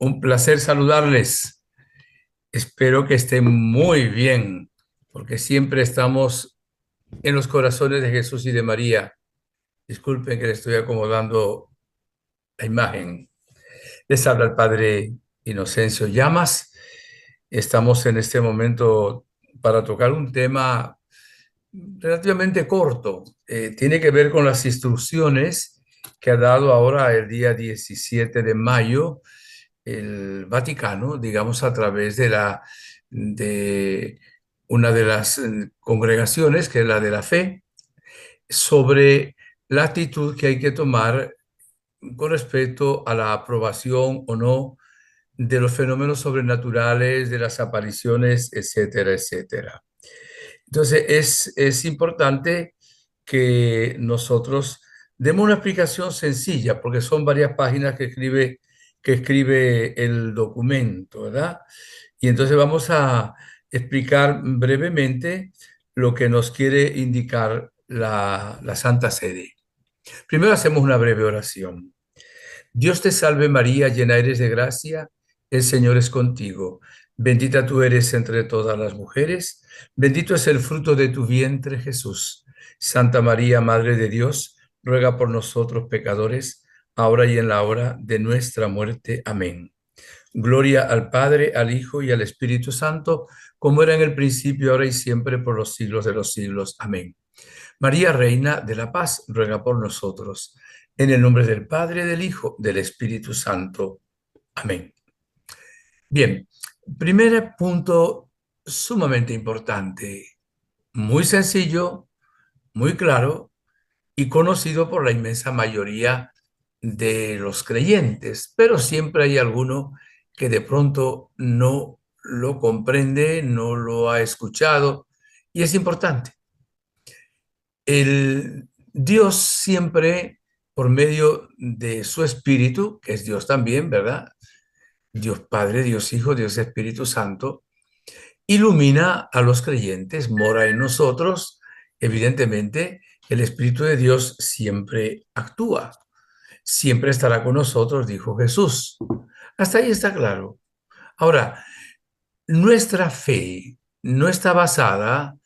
Un placer saludarles. Espero que estén muy bien, porque siempre estamos en los corazones de Jesús y de María. Disculpen que le estoy acomodando la imagen. Les habla el Padre Inocencio Llamas. Estamos en este momento para tocar un tema relativamente corto. Tiene que ver con las instrucciones que ha dado ahora el día 17 de mayo el Vaticano, digamos, a través de una de las congregaciones, que es la de la fe, sobre la actitud que hay que tomar con respecto a la aprobación o no de los fenómenos sobrenaturales, de las apariciones, etcétera, etcétera. Entonces, es importante que nosotros demos una explicación sencilla, porque son varias páginas que escribe el documento, ¿verdad? Y entonces vamos a explicar brevemente lo que nos quiere indicar la Santa Sede. Primero hacemos una breve oración. Dios te salve María, llena eres de gracia, el Señor es contigo. Bendita tú eres entre todas las mujeres, bendito es el fruto de tu vientre Jesús. Santa María, Madre de Dios, ruega por nosotros pecadores, ahora y en la hora de nuestra muerte. Amén. Gloria al Padre, al Hijo y al Espíritu Santo, como era en el principio, ahora y siempre, por los siglos de los siglos. Amén. María, Reina de la Paz, ruega por nosotros. En el nombre del Padre, del Hijo, del Espíritu Santo. Amén. Bien, primer punto sumamente importante, muy sencillo, muy claro y conocido por la inmensa mayoría de los creyentes, pero siempre hay alguno que de pronto no lo comprende, no lo ha escuchado y es importante. El Dios siempre, por medio de su Espíritu, que es Dios también, ¿verdad? Dios Padre, Dios Hijo, Dios Espíritu Santo, ilumina a los creyentes, mora en nosotros. Evidentemente, el Espíritu de Dios siempre actúa, siempre estará con nosotros, dijo Jesús. Hasta ahí está claro. Ahora, nuestra fe no está basada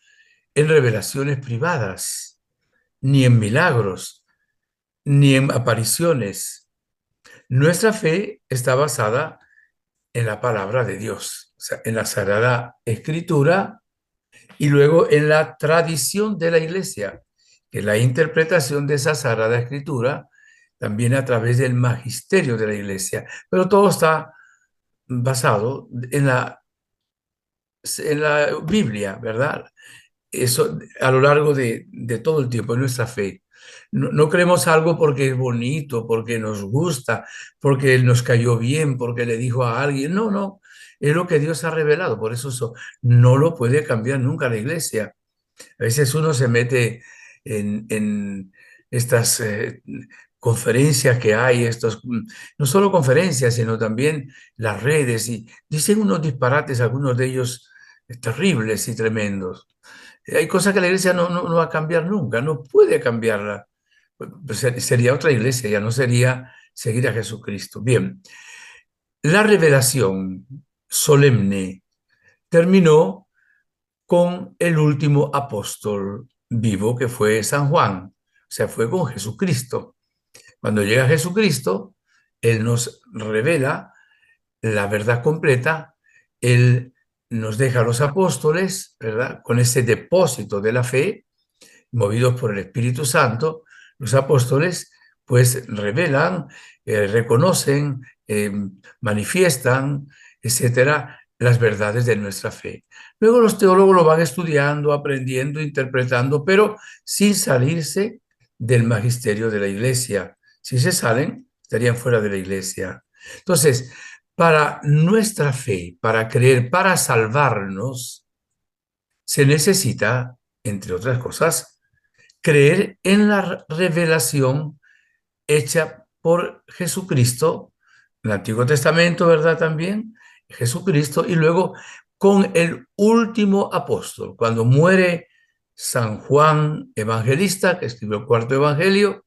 en revelaciones privadas, ni en milagros, ni en apariciones. Nuestra fe está basada en la palabra de Dios, o sea, en la Sagrada Escritura y luego en la tradición de la Iglesia, que es la interpretación de esa Sagrada Escritura también a través del magisterio de la Iglesia. Pero todo está basado en la Biblia, ¿verdad? Eso a lo largo de todo el tiempo, en nuestra fe. No creemos algo porque es bonito, porque nos gusta, porque nos cayó bien, porque le dijo a alguien. No, no, es lo que Dios ha revelado. Por eso no lo puede cambiar nunca la iglesia. A veces uno se mete en estas conferencias que hay, no solo conferencias, sino también las redes, y dicen unos disparates, algunos de ellos terribles y tremendos. Hay cosas que la iglesia no va a cambiar nunca, no puede cambiarla. Pues sería otra iglesia, ya no sería seguir a Jesucristo. Bien, la revelación solemne terminó con el último apóstol vivo que fue San Juan, o sea, fue con Jesucristo. Cuando llega Jesucristo, Él nos revela la verdad completa, Él nos deja a los apóstoles, ¿verdad? Con ese depósito de la fe, movidos por el Espíritu Santo, los apóstoles pues revelan, reconocen, manifiestan, etcétera, las verdades de nuestra fe. Luego los teólogos lo van estudiando, aprendiendo, interpretando, pero sin salirse del magisterio de la iglesia. Si se salen, estarían fuera de la iglesia. Entonces, para nuestra fe, para creer, para salvarnos, se necesita, entre otras cosas, creer en la revelación hecha por Jesucristo, en el Antiguo Testamento, ¿verdad? También, Jesucristo, y luego con el último apóstol, cuando muere San Juan Evangelista, que escribió el cuarto evangelio,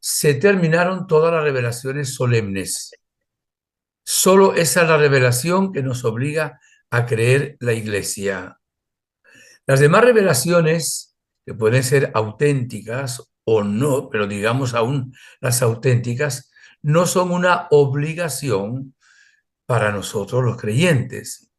se terminaron todas las revelaciones solemnes. Solo esa es la revelación que nos obliga a creer la Iglesia. Las demás revelaciones, que pueden ser auténticas o no, pero digamos aún las auténticas, no son una obligación para nosotros los creyentes.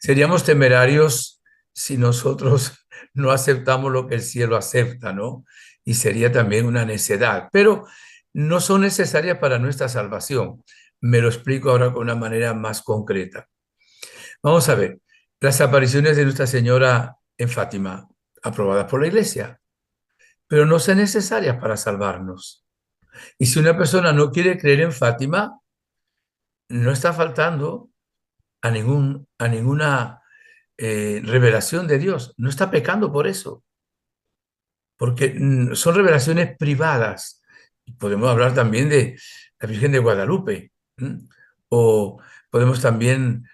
Seríamos temerarios si nosotros no aceptamos lo que el cielo acepta, ¿no? Y sería también una necedad, pero no son necesarias para nuestra salvación. Me lo explico ahora con una manera más concreta. Vamos a ver, las apariciones de Nuestra Señora en Fátima, aprobadas por la Iglesia, pero no son necesarias para salvarnos. Y si una persona no quiere creer en Fátima, no está faltando a ninguna revelación de Dios. No está pecando por eso, porque son revelaciones privadas. Podemos hablar también de la Virgen de Guadalupe, ¿m? O podemos también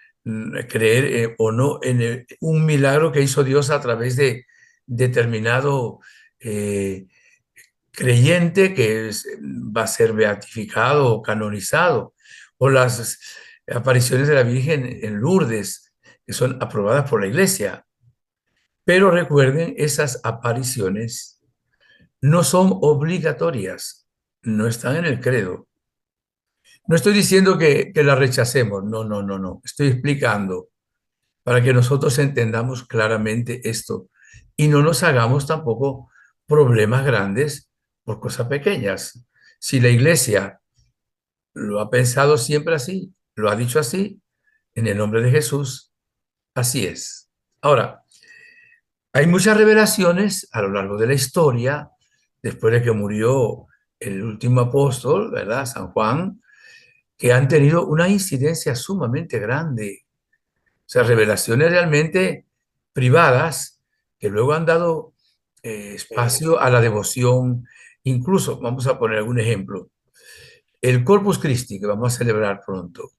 creer o no en un milagro que hizo Dios a través de determinado eh, creyente que va a ser beatificado o canonizado, o las apariciones de la Virgen en Lourdes, que son aprobadas por la Iglesia. Pero recuerden, esas apariciones no son obligatorias, no están en el credo. No estoy diciendo que las rechacemos, no, no, no, no. Estoy explicando para que nosotros entendamos claramente esto y no nos hagamos tampoco problemas grandes por cosas pequeñas. Si la iglesia lo ha pensado siempre así, lo ha dicho así, en el nombre de Jesús, así es. Ahora, hay muchas revelaciones a lo largo de la historia, después de que murió el último apóstol, ¿verdad? San Juan, que han tenido una incidencia sumamente grande. O sea, revelaciones realmente privadas que luego han dado espacio a la devoción. Incluso, vamos a poner algún ejemplo, el Corpus Christi, que vamos a celebrar pronto,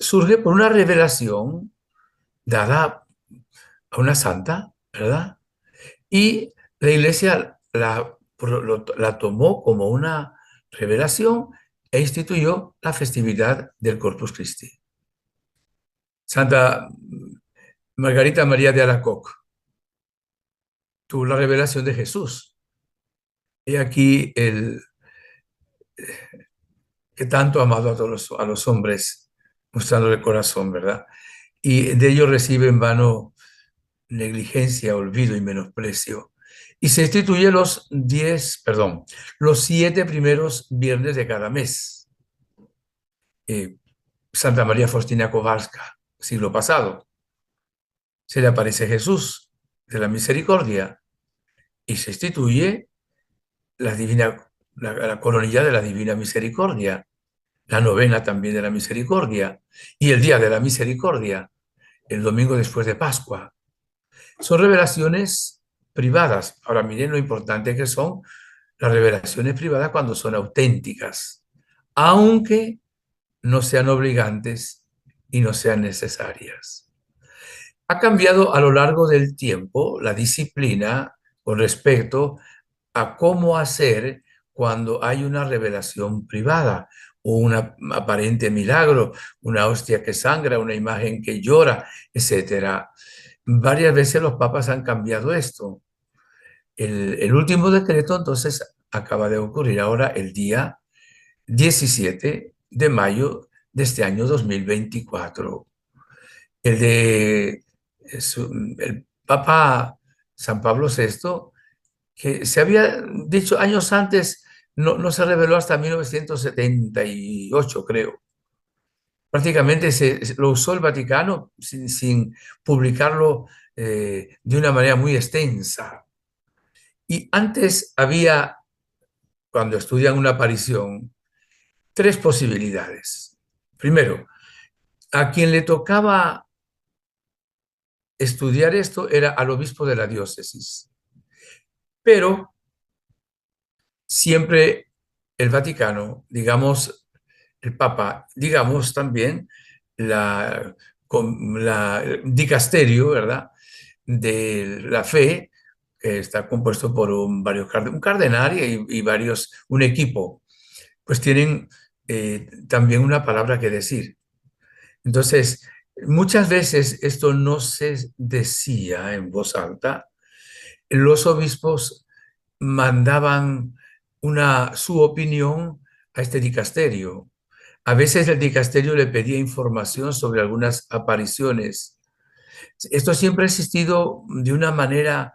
surge por una revelación dada a una santa, ¿verdad? Y la iglesia la tomó como una revelación e instituyó la festividad del Corpus Christi. Santa Margarita María de Alacoque tuvo la revelación de Jesús. Y aquí el que tanto ha amado a los hombres, mostrando el corazón, ¿verdad? Y de ellos recibe en vano negligencia, olvido y menosprecio. Y se instituye los 7 primeros viernes de cada mes. Eh, Santa María Faustina Kowalska, siglo pasado, se le aparece Jesús de la Misericordia y se instituye la coronilla de la Divina Misericordia, la novena también de la Misericordia y el Día de la Misericordia, el domingo después de Pascua. Son revelaciones privadas. Ahora miren lo importante que son las revelaciones privadas cuando son auténticas, aunque no sean obligantes y no sean necesarias. Ha cambiado a lo largo del tiempo la disciplina con respecto a cómo hacer cuando hay una revelación privada o un aparente milagro, una hostia que sangra, una imagen que llora, etcétera. Varias veces los papas han cambiado esto. El último decreto entonces acaba de ocurrir ahora el día 17 de mayo de este año 2024. El de el Papa San Pablo VI, que se había dicho años antes, no se reveló hasta 1978, creo. Prácticamente lo usó el Vaticano sin publicarlo de una manera muy extensa. Y antes había, cuando estudian una aparición, 3 posibilidades. Primero, a quien le tocaba estudiar esto era al obispo de la diócesis, pero siempre el Vaticano, digamos, el Papa, digamos también la dicasterio, ¿verdad?, de la fe, que está compuesto por un cardenal y varios, un equipo, pues tienen también una palabra que decir. Entonces, muchas veces esto no se decía en voz alta. Los obispos mandaban su opinión a este dicasterio. A veces el dicasterio le pedía información sobre algunas apariciones. Esto siempre ha existido de una manera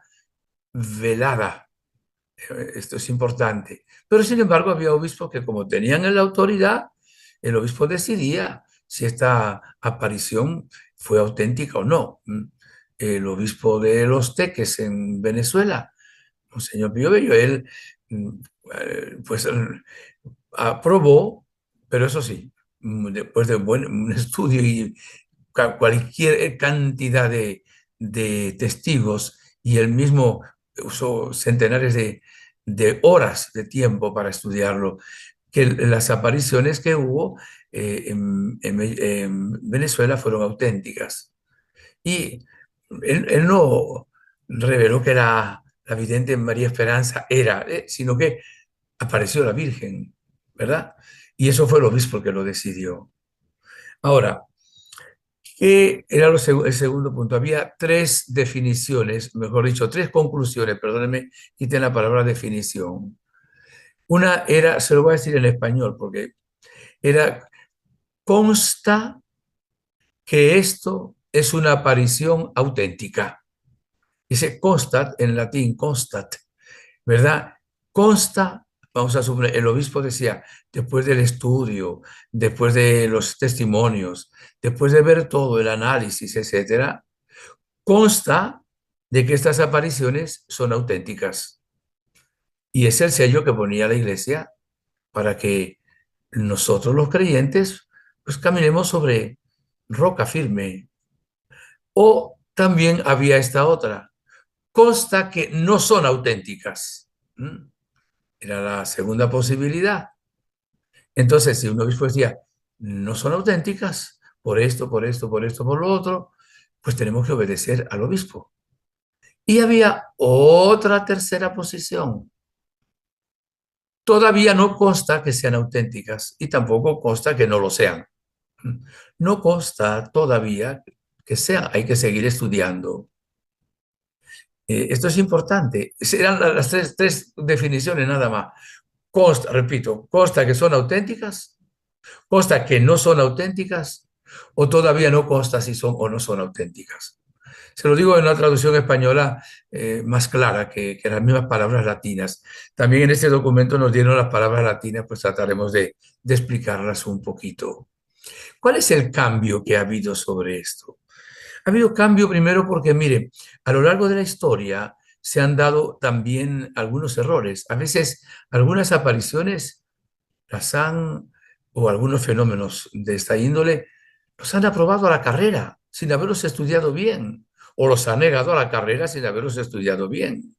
velada. Esto es importante. Pero sin embargo había obispos que como tenían la autoridad, el obispo decidía si esta aparición fue auténtica o no. El obispo de Los Teques en Venezuela, Monseñor Pío Bello, él mm, pues aprobó, pero eso sí, después de un estudio y cualquier cantidad de testigos, y él mismo usó centenares de horas de tiempo para estudiarlo, que las apariciones que hubo en Venezuela fueron auténticas. Y él no reveló que la vidente María Esperanza era, sino que apareció la Virgen, ¿verdad? Y eso fue el obispo que lo decidió. Ahora, ¿qué era el segundo punto? Había tres definiciones, mejor dicho, tres conclusiones, perdónenme, quiten la palabra definición. Una era, se lo voy a decir en español, porque era, consta que esto es una aparición auténtica. Dice constat, en latín constat, ¿verdad? Consta, vamos a suponer, el obispo decía, después del estudio, después de los testimonios, después de ver todo el análisis, etcétera, consta de que estas apariciones son auténticas. Y es el sello que ponía la iglesia para que nosotros los creyentes pues caminemos sobre roca firme. O también había esta otra, consta que no son auténticas. Era la segunda posibilidad. Entonces, si un obispo decía, no son auténticas, por esto, por esto, por esto, por lo otro, pues tenemos que obedecer al obispo. Y había otra tercera posición. Todavía no consta que sean auténticas y tampoco consta que no lo sean. No consta todavía que sean, hay que seguir estudiando. Esto es importante. Serán las tres definiciones nada más. Consta, repito, consta que son auténticas, consta que no son auténticas o todavía no consta si son o no son auténticas. Se lo digo en una traducción española más clara que las mismas palabras latinas. También en este documento nos dieron las palabras latinas, pues trataremos de explicarlas un poquito. ¿Cuál es el cambio que ha habido sobre esto? Ha habido cambio primero porque, mire, a lo largo de la historia se han dado también algunos errores. A veces algunas apariciones las han, o algunos fenómenos de esta índole, los han aprobado a la carrera sin haberlos estudiado bien, o los han negado a la carrera sin haberlos estudiado bien.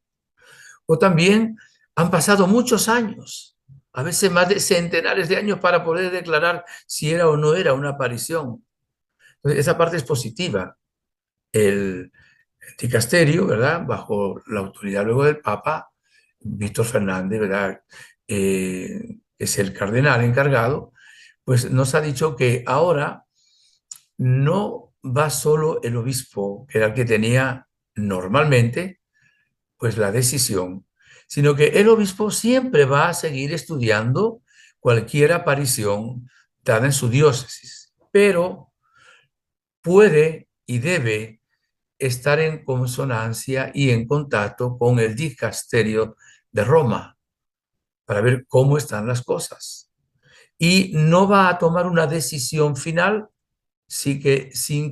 O también han pasado muchos años, a veces más de centenares de años para poder declarar si era o no era una aparición. Entonces, esa parte es positiva. El dicasterio, ¿verdad? Bajo la autoridad luego del Papa, Víctor Fernández, ¿verdad? Es el cardenal encargado, pues nos ha dicho que ahora no va solo el obispo, que era el que tenía normalmente, pues la decisión, sino que el obispo siempre va a seguir estudiando cualquier aparición dada en su diócesis, pero puede y debe estar en consonancia y en contacto con el dicasterio de Roma para ver cómo están las cosas. Y no va a tomar una decisión final sin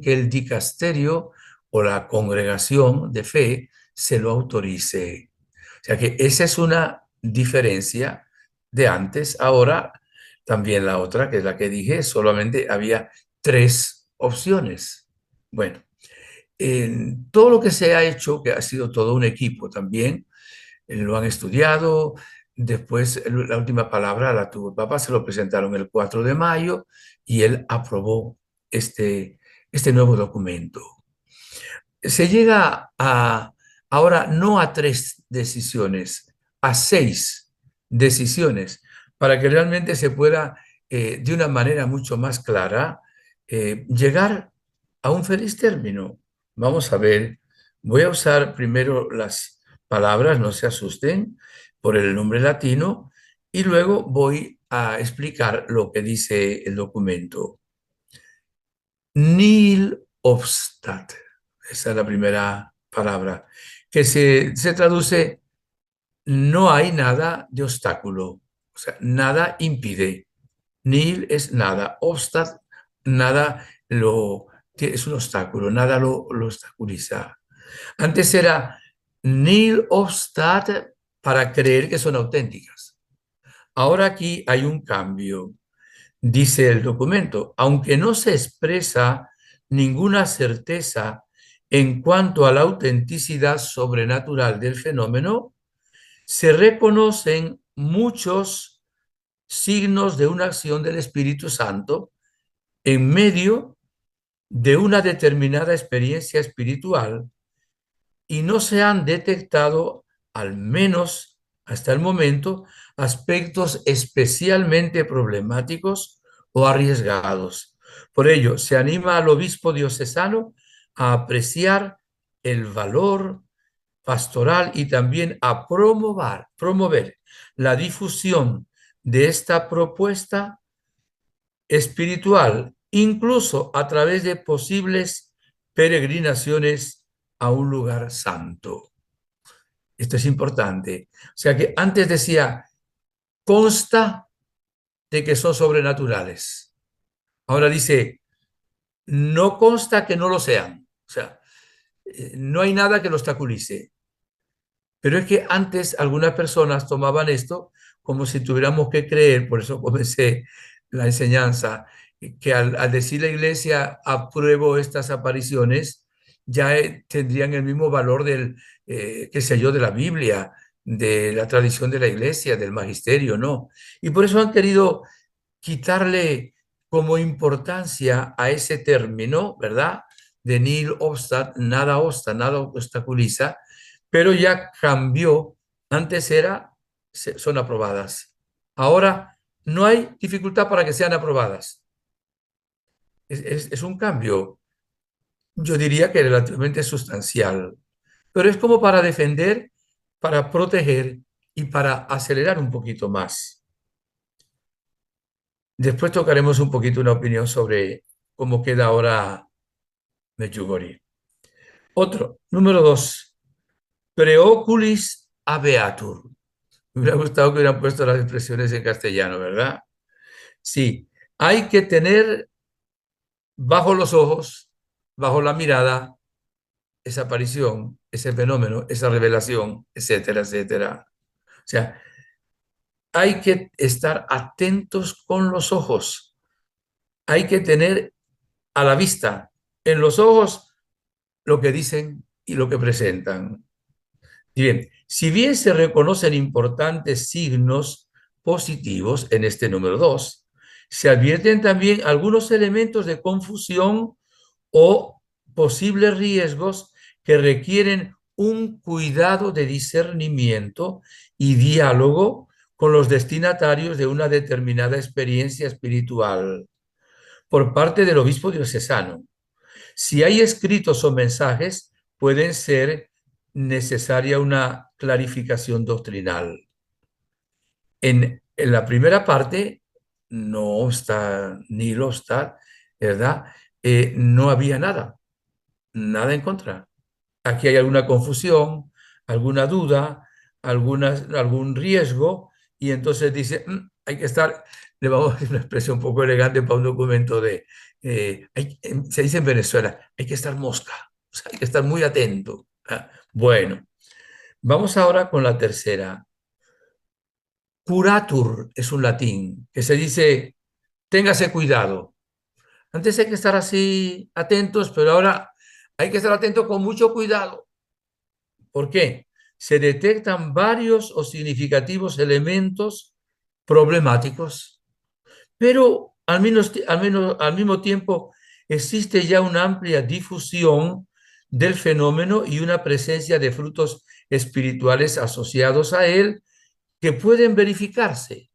que el dicasterio o la congregación de fe se lo autorice. O sea que esa es una diferencia de antes. Ahora también la otra, que es la que dije, solamente había tres opciones. Bueno, en todo lo que se ha hecho, que ha sido todo un equipo también, lo han estudiado, después la última palabra la tuvo el Papa, se lo presentaron el 4 de mayo y él aprobó este nuevo documento. Se llega ahora no a tres decisiones, a seis decisiones, para que realmente se pueda de una manera mucho más clara, llegar a un feliz término. Vamos a ver, voy a usar primero las palabras, no se asusten, por el nombre latino, y luego voy a explicar lo que dice el documento. Nihil obstat, esa es la primera palabra, que se traduce no hay nada de obstáculo, o sea, nada impide. Nihil es nada, obstat, nada es un obstáculo, nada lo obstaculiza. Antes era nihil obstat para creer que son auténticas. Ahora aquí hay un cambio. Dice el documento, aunque no se expresa ninguna certeza en cuanto a la autenticidad sobrenatural del fenómeno, se reconocen muchos signos de una acción del Espíritu Santo en medio de una determinada experiencia espiritual y no se han detectado, al menos hasta el momento, aspectos especialmente problemáticos o arriesgados. Por ello, se anima al obispo diocesano a apreciar el valor pastoral y también a promover la difusión de esta propuesta espiritual, incluso a través de posibles peregrinaciones a un lugar santo. Esto es importante. O sea que antes decía, consta de que son sobrenaturales. Ahora dice, no consta que no lo sean. O sea, no hay nada que lo obstaculice. Pero es que antes algunas personas tomaban esto como si tuviéramos que creer, por eso comencé la enseñanza, que al decir la iglesia apruebo estas apariciones, ya tendrían el mismo valor del, qué sé yo, de la Biblia, de la tradición de la iglesia, del magisterio, ¿no? Y por eso han querido quitarle como importancia a ese término, ¿verdad? De nil obstat, nada obsta, nada obstaculiza, pero ya cambió. Antes era, son aprobadas. Ahora no hay dificultad para que sean aprobadas. Es un cambio, yo diría que relativamente sustancial, pero es como para defender, para proteger y para acelerar un poquito más. Después tocaremos un poquito una opinión sobre cómo queda ahora Medjugorje. Otro, número 2, preoculis abeatur. Me hubiera gustado que hubieran puesto las expresiones en castellano, ¿verdad? Sí, hay que tener bajo los ojos, bajo la mirada, esa aparición, ese fenómeno, esa revelación, etcétera, etcétera. O sea, hay que estar atentos con los ojos. Hay que tener a la vista, en los ojos, lo que dicen y lo que presentan. Y bien, si bien se reconocen importantes signos positivos en este número 2, se advierten también algunos elementos de confusión o posibles riesgos que requieren un cuidado de discernimiento y diálogo con los destinatarios de una determinada experiencia espiritual por parte del obispo diocesano. Si hay escritos o mensajes, pueden ser necesaria una clarificación doctrinal. En la primera parte, no está ni lo está, ¿verdad? No había nada, nada en contra. Aquí hay alguna confusión, alguna duda, algún riesgo, y entonces dice, hay que estar, le vamos a decir una expresión un poco elegante para un documento de, se dice en Venezuela, hay que estar mosca, o sea, hay que estar muy atento. Bueno, vamos ahora con la tercera. Curatur es un latín que se dice, téngase cuidado. Antes hay que estar así atentos, pero ahora hay que estar atentos con mucho cuidado. ¿Por qué? Se detectan varios o significativos elementos problemáticos, pero al mismo tiempo existe ya una amplia difusión del fenómeno y una presencia de frutos espirituales asociados a él que pueden verificarse.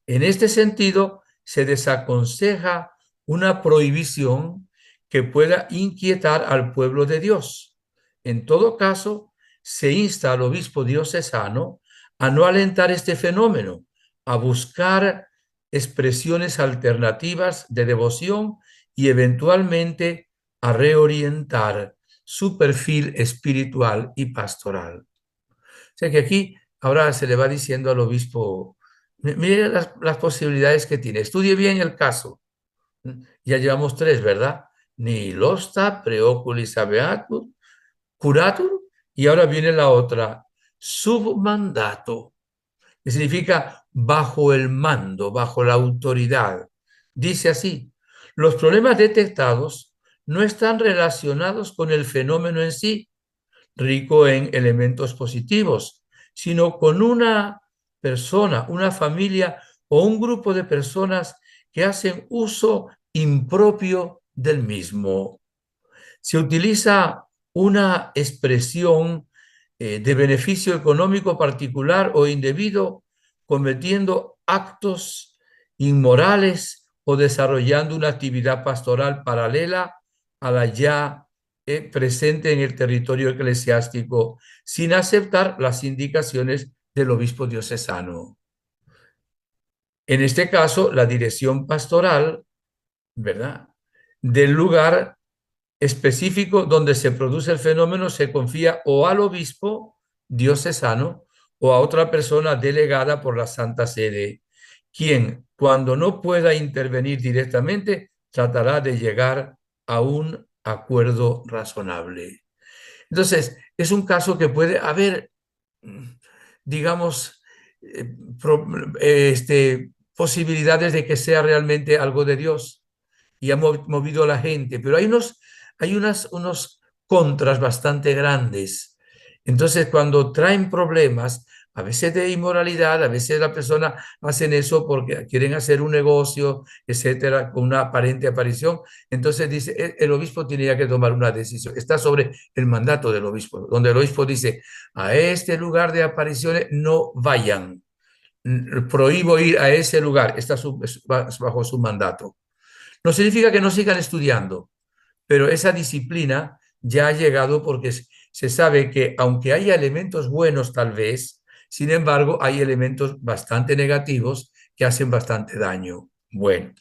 En este sentido, se desaconseja una prohibición que pueda inquietar al pueblo de Dios. En todo caso, se insta al obispo diocesano a no alentar este fenómeno, a buscar expresiones alternativas de devoción y eventualmente a reorientar su perfil espiritual y pastoral. O sea que aquí ahora se le va diciendo al obispo, mire las posibilidades que tiene, estudie bien el caso. Ya llevamos tres, ¿verdad? Nihilosta, preoculis habeatur, curatur, y ahora viene la otra, submandato, que significa bajo el mando, bajo la autoridad. Dice así, los problemas detectados no están relacionados con el fenómeno en sí, rico en elementos positivos, sino con una persona, una familia o un grupo de personas que hacen uso impropio del mismo. Se utiliza una expresión de beneficio económico particular o indebido, cometiendo actos inmorales o desarrollando una actividad pastoral paralela a la ya presente en el territorio eclesiástico, sin aceptar las indicaciones del obispo diocesano. En este caso, la dirección pastoral, ¿verdad?, del lugar específico donde se produce el fenómeno se confía o al obispo diocesano o a otra persona delegada por la Santa Sede, quien, cuando no pueda intervenir directamente, tratará de llegar a un acuerdo razonable. Entonces, es un caso que puede haber, digamos, posibilidades de que sea realmente algo de Dios y ha movido a la gente, pero unos contras bastante grandes. Entonces, cuando traen problemas, a veces de inmoralidad, a veces la persona hacen eso porque quieren hacer un negocio, etcétera, con una aparente aparición. Entonces dice, el obispo tenía que tomar una decisión. Está sobre el mandato del obispo, donde el obispo dice, a este lugar de apariciones no vayan. Prohíbo ir a ese lugar. Está bajo su mandato. No significa que no sigan estudiando, pero esa disciplina ya ha llegado porque se sabe que aunque haya elementos buenos tal vez, sin embargo, hay elementos bastante negativos que hacen bastante daño. Bueno,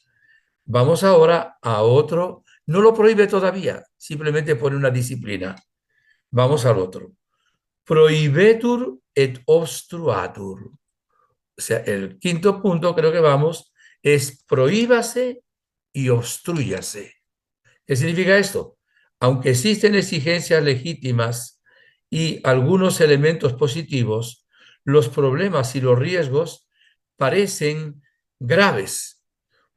vamos ahora a otro. No lo prohíbe todavía, simplemente pone una disciplina. Vamos al otro. Prohibetur et obstruatur. O sea, el quinto punto creo que vamos es prohíbase y obstrúyase. ¿Qué significa esto? Aunque existen exigencias legítimas y algunos elementos positivos, los problemas y los riesgos parecen graves.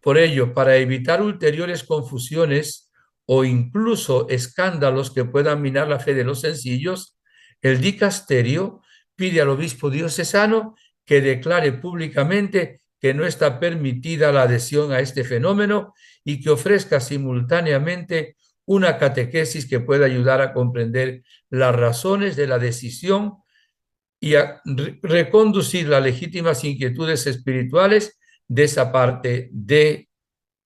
Por ello, para evitar ulteriores confusiones o incluso escándalos que puedan minar la fe de los sencillos, el dicasterio pide al obispo diocesano que declare públicamente que no está permitida la adhesión a este fenómeno y que ofrezca simultáneamente una catequesis que pueda ayudar a comprender las razones de la decisión y a reconducir las legítimas inquietudes espirituales de esa parte de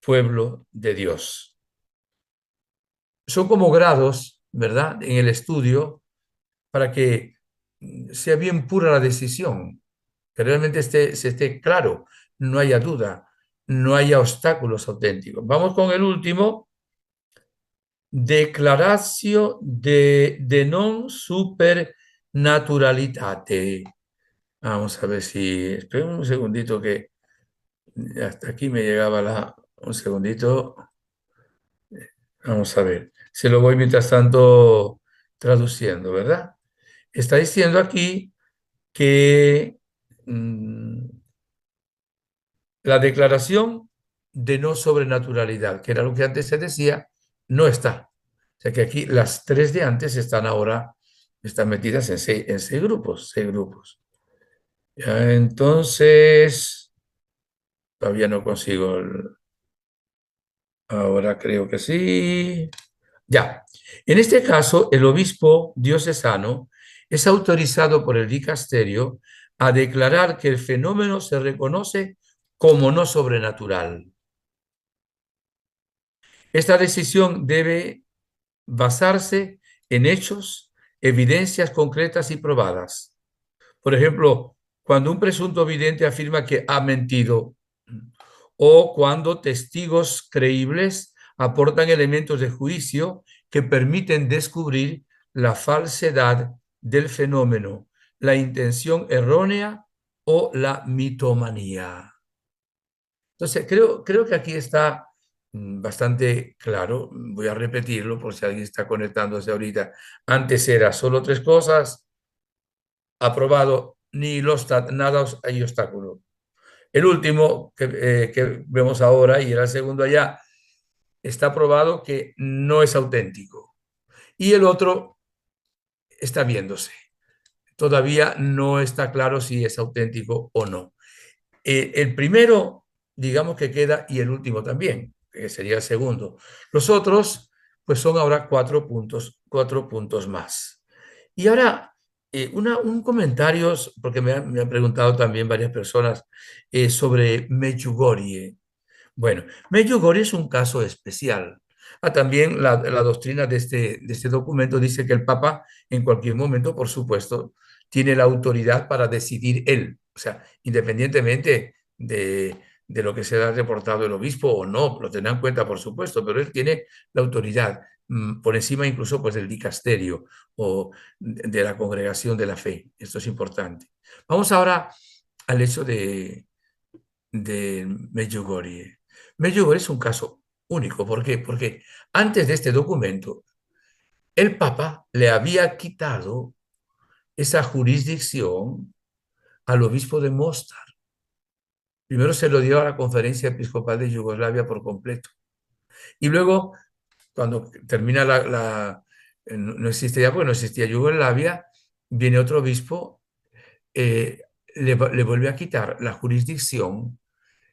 pueblo de Dios. Son como grados, ¿verdad?, en el estudio para que sea bien pura la decisión, que realmente se esté claro, no haya duda, no haya obstáculos auténticos. Vamos con el último, declaratio de non supernaturalitate. Vamos a ver si, esperen un segundito que hasta aquí me llegaba un segundito. Vamos a ver, se lo voy mientras tanto traduciendo, ¿verdad? Está diciendo aquí que la declaración de no sobrenaturalidad, que era lo que antes se decía, no está. O sea que aquí las tres de antes están metidas en seis grupos, seis grupos. Ya, entonces, todavía no consigo ahora creo que sí. Ya. En este caso, el obispo diocesano es autorizado por el dicasterio a declarar que el fenómeno se reconoce como no sobrenatural. Esta decisión debe basarse en hechos, evidencias concretas y probadas. Por ejemplo, cuando un presunto vidente afirma que ha mentido o cuando testigos creíbles aportan elementos de juicio que permiten descubrir la falsedad del fenómeno, la intención errónea o la mitomanía. Entonces, creo que aquí está bastante claro. Voy a repetirlo por si alguien está conectándose ahorita. Antes era solo tres cosas, aprobado, ni los, nada hay obstáculo. El último que vemos ahora y era el segundo allá, está probado que no es auténtico. Y el otro está viéndose. Todavía no está claro si es auténtico o no. El primero, digamos que queda, y el último también, que sería el segundo. Los otros, pues son ahora cuatro puntos más. Y ahora, un comentario, porque me han preguntado también varias personas sobre Medjugorje. Bueno, Medjugorje es un caso especial. También la doctrina de este documento dice que el Papa en cualquier momento, por supuesto, tiene la autoridad para decidir él, o sea, independientemente de lo que sea reportado el obispo o no, lo tendrá en cuenta, por supuesto, pero él tiene la autoridad por encima incluso pues, del dicasterio o de la congregación de la fe. Esto es importante. Vamos ahora al hecho de Medjugorje. Medjugorje es un caso único. ¿Por qué? Porque antes de este documento, el Papa le había quitado esa jurisdicción al obispo de Mostar. Primero se lo dio a la Conferencia Episcopal de Yugoslavia por completo. Y luego, cuando termina no existe ya, porque no existía Yugoslavia, viene otro obispo, le vuelve a quitar la jurisdicción.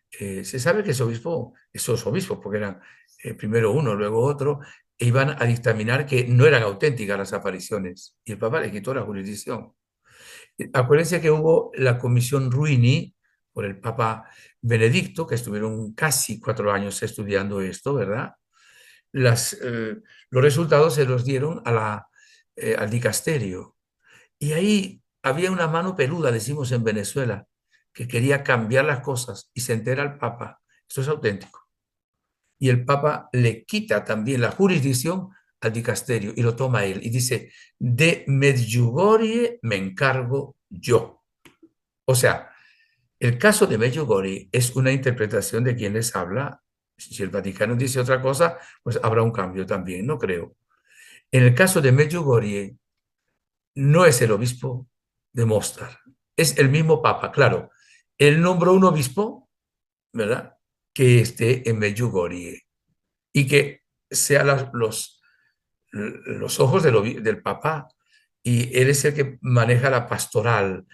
Se sabe que esos obispos, porque eran primero uno, luego otro, iban a dictaminar que no eran auténticas las apariciones y el Papa le quitó la jurisdicción. Acuérdense que hubo la comisión Ruini por el Papa Benedicto, que estuvieron casi 4 años estudiando esto, ¿verdad? Los resultados se los dieron al dicasterio. Y ahí había una mano peluda, decimos en Venezuela, que quería cambiar las cosas y se entera al Papa. Esto es auténtico. Y el Papa le quita también la jurisdicción al dicasterio y lo toma él y dice, de Medjugorje me encargo yo. O sea, el caso de Medjugorje es una interpretación de quien les habla. Si el Vaticano dice otra cosa, pues habrá un cambio también, no creo. En el caso de Medjugorje, no es el obispo de Mostar, es el mismo Papa, claro. Él nombró un obispo, ¿verdad? Que esté en Medjugorje y que sea los ojos del Papa y él es el que maneja la pastoral,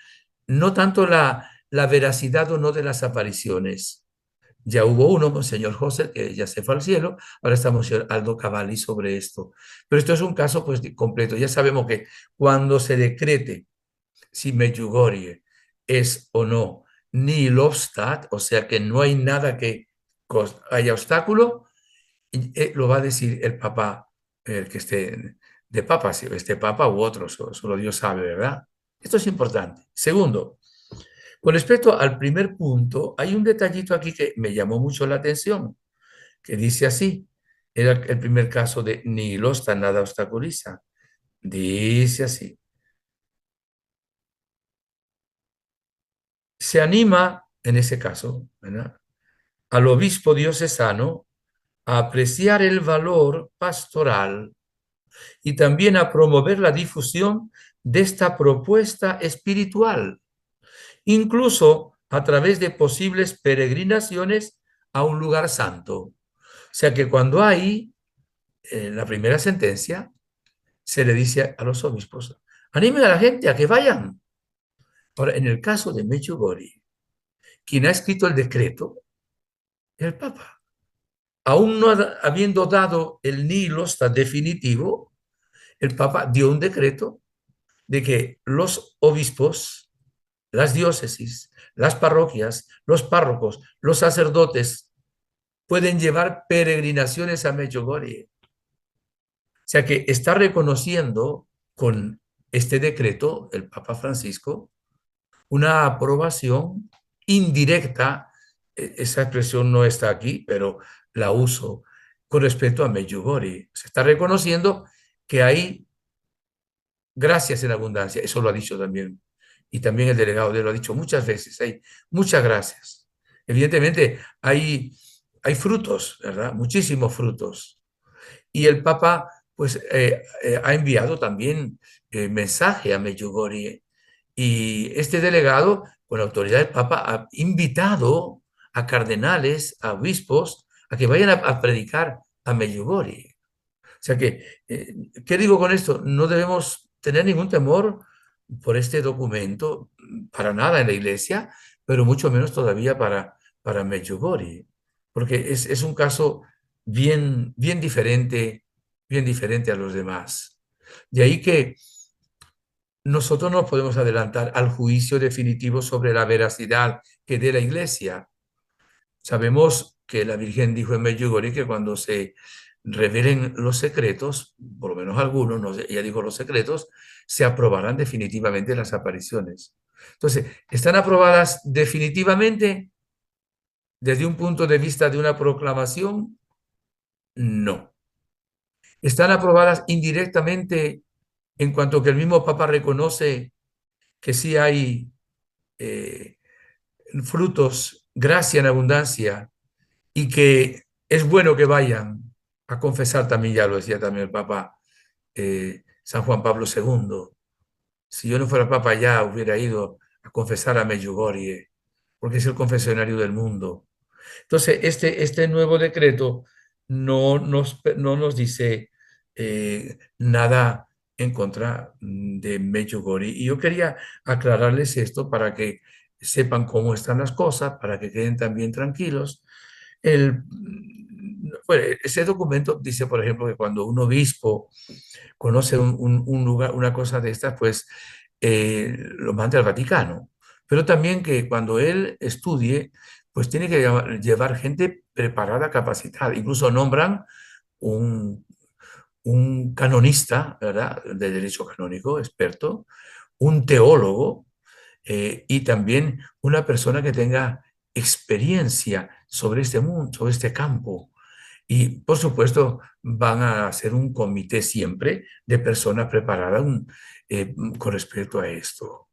no tanto la veracidad o no de las apariciones. Ya hubo uno, Monseñor José, que ya se fue al cielo, ahora está Monseñor Aldo Cavalli sobre esto. Pero esto es un caso pues completo. Ya sabemos que cuando se decrete si Medjugorje es o no Nihilobstat, o sea que no hay nada que haya obstáculo, lo va a decir el Papa, el que esté de Papa, si este Papa u otro, solo Dios sabe, ¿verdad? Esto es importante. Segundo, con respecto al primer punto, hay un detallito aquí que me llamó mucho la atención, que dice así, era el primer caso de Nihilostat, nada obstaculiza. Dice así, se anima, en ese caso, ¿verdad?, al obispo diocesano a apreciar el valor pastoral y también a promover la difusión de esta propuesta espiritual, incluso a través de posibles peregrinaciones a un lugar santo. O sea que cuando hay la primera sentencia, se le dice a los obispos, animen a la gente a que vayan. Ahora, en el caso de Medjugorje, quien ha escrito el decreto es el Papa. Aún no habiendo dado el nihilo hasta definitivo, el Papa dio un decreto de que los obispos, las diócesis, las parroquias, los párrocos, los sacerdotes pueden llevar peregrinaciones a Medjugorje. O sea que está reconociendo con este decreto, el Papa Francisco, una aprobación indirecta, esa expresión no está aquí, pero la uso con respecto a Medjugorje. Se está reconociendo que hay gracias en abundancia, eso lo ha dicho también, y también el delegado de él lo ha dicho muchas veces, hay muchas gracias. Evidentemente hay frutos, ¿verdad? Muchísimos frutos. Y el Papa, pues, ha enviado también mensaje a Medjugorje. Y este delegado, con la autoridad del Papa, ha invitado a cardenales, a obispos, a que vayan a predicar a Medjugorje. O sea que, ¿qué digo con esto? No debemos tener ningún temor por este documento, para nada en la iglesia, pero mucho menos todavía para Medjugorje, porque es un caso bien diferente a los demás. De ahí que nosotros no podemos adelantar al juicio definitivo sobre la veracidad que dé la iglesia. Sabemos que la Virgen dijo en Medjugorje que cuando se revelen los secretos, por lo menos algunos, no sé, ella dijo los secretos, se aprobarán definitivamente las apariciones. Entonces, ¿están aprobadas definitivamente desde un punto de vista de una proclamación? No. ¿Están aprobadas indirectamente en cuanto que el mismo Papa reconoce que sí hay eh, frutos, gracia en abundancia, y que es bueno que vayan a confesar también, ya lo decía también el Papa San Juan Pablo II? Si yo no fuera Papa ya hubiera ido a confesar a Medjugorje, porque es el confesionario del mundo. Entonces, este nuevo decreto no nos dice nada en contra de Medjugorje. Y yo quería aclararles esto para que sepan cómo están las cosas, para que queden también tranquilos. Bueno, ese documento dice, por ejemplo, que cuando un obispo conoce un lugar, una cosa de estas, pues lo manda al Vaticano. Pero también que cuando él estudie, pues tiene que llevar gente preparada, capacitada. Incluso nombran un, un canonista, ¿verdad?, de derecho canónico, experto, un teólogo, y también una persona que tenga experiencia sobre este mundo, sobre este campo. Y por supuesto van a hacer un comité siempre de personas preparadas con respecto a esto.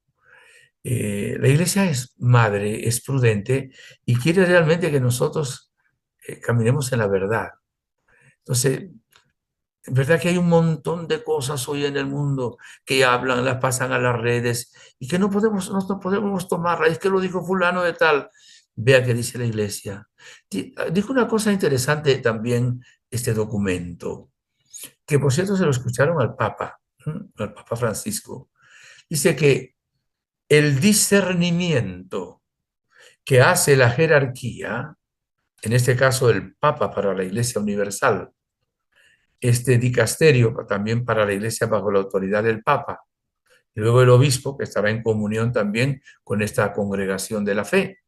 La iglesia es madre, es prudente y quiere realmente que nosotros caminemos en la verdad. Entonces, es verdad que hay un montón de cosas hoy en el mundo que hablan, las pasan a las redes y que no podemos tomarla. Es que lo dijo fulano de tal. Vea qué dice la iglesia. Dijo una cosa interesante también este documento, que por cierto se lo escucharon al Papa, al Papa Francisco. Dice que el discernimiento que hace la jerarquía, en este caso el Papa para la Iglesia Universal, este dicasterio también para la Iglesia bajo la autoridad del Papa, y luego el obispo, que estará en comunión también con esta congregación de la fe,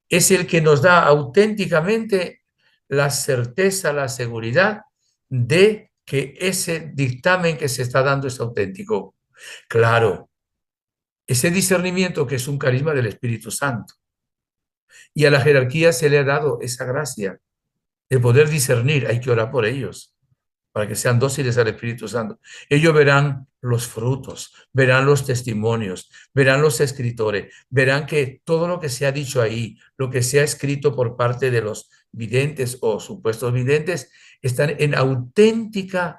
es el que nos da auténticamente la certeza, la seguridad de que ese dictamen que se está dando es auténtico. Claro, ese discernimiento que es un carisma del Espíritu Santo. Y a la jerarquía se le ha dado esa gracia de poder discernir. Hay que orar por ellos para que sean dóciles al Espíritu Santo. Ellos verán los frutos, verán los testimonios, verán los escritores, verán que todo lo que se ha dicho ahí, lo que se ha escrito por parte de los videntes o supuestos videntes, están en auténtica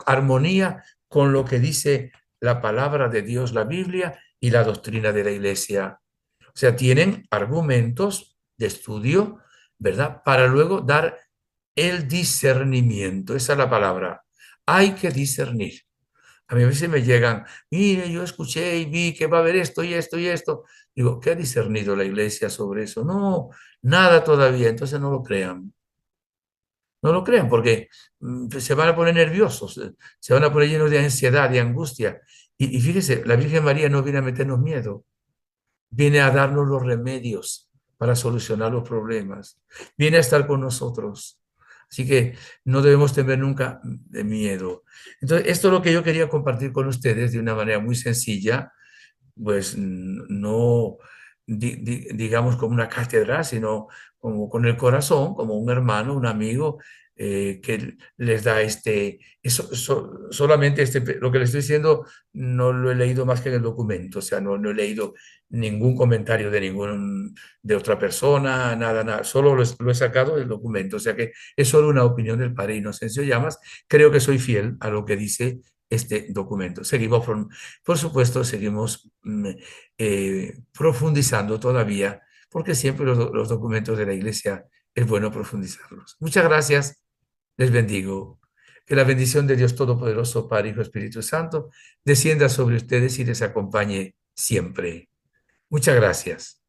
armonía con lo que dice la palabra de Dios, la Biblia y la doctrina de la Iglesia. O sea, tienen argumentos de estudio, ¿verdad? Para luego dar el discernimiento. Esa es la palabra. Hay que discernir. A mí a veces me llegan, mire, yo escuché y vi que va a haber esto y esto y esto. Digo, ¿qué ha discernido la iglesia sobre eso? No, nada todavía. Entonces no lo crean. No lo crean porque se van a poner nerviosos, se van a poner llenos de ansiedad, de angustia. Y fíjese, la Virgen María no viene a meternos miedo, viene a darnos los remedios para solucionar los problemas. Viene a estar con nosotros. Así que no debemos tener nunca de miedo. Entonces, esto es lo que yo quería compartir con ustedes de una manera muy sencilla, pues no digamos como una cátedra, sino como con el corazón, como un hermano, un amigo, que les da solamente lo que les estoy diciendo no lo he leído más que en el documento, o sea, no he leído ningún comentario de otra persona, nada, nada, solo lo he sacado del documento, o sea que es solo una opinión del padre Inocencio Llamas. Creo que soy fiel a lo que dice este documento. Por supuesto, seguimos profundizando todavía, porque siempre los documentos de la iglesia es bueno profundizarlos. Muchas gracias, les bendigo. Que la bendición de Dios Todopoderoso, Padre, Hijo, Espíritu Santo, descienda sobre ustedes y les acompañe siempre. Muchas gracias.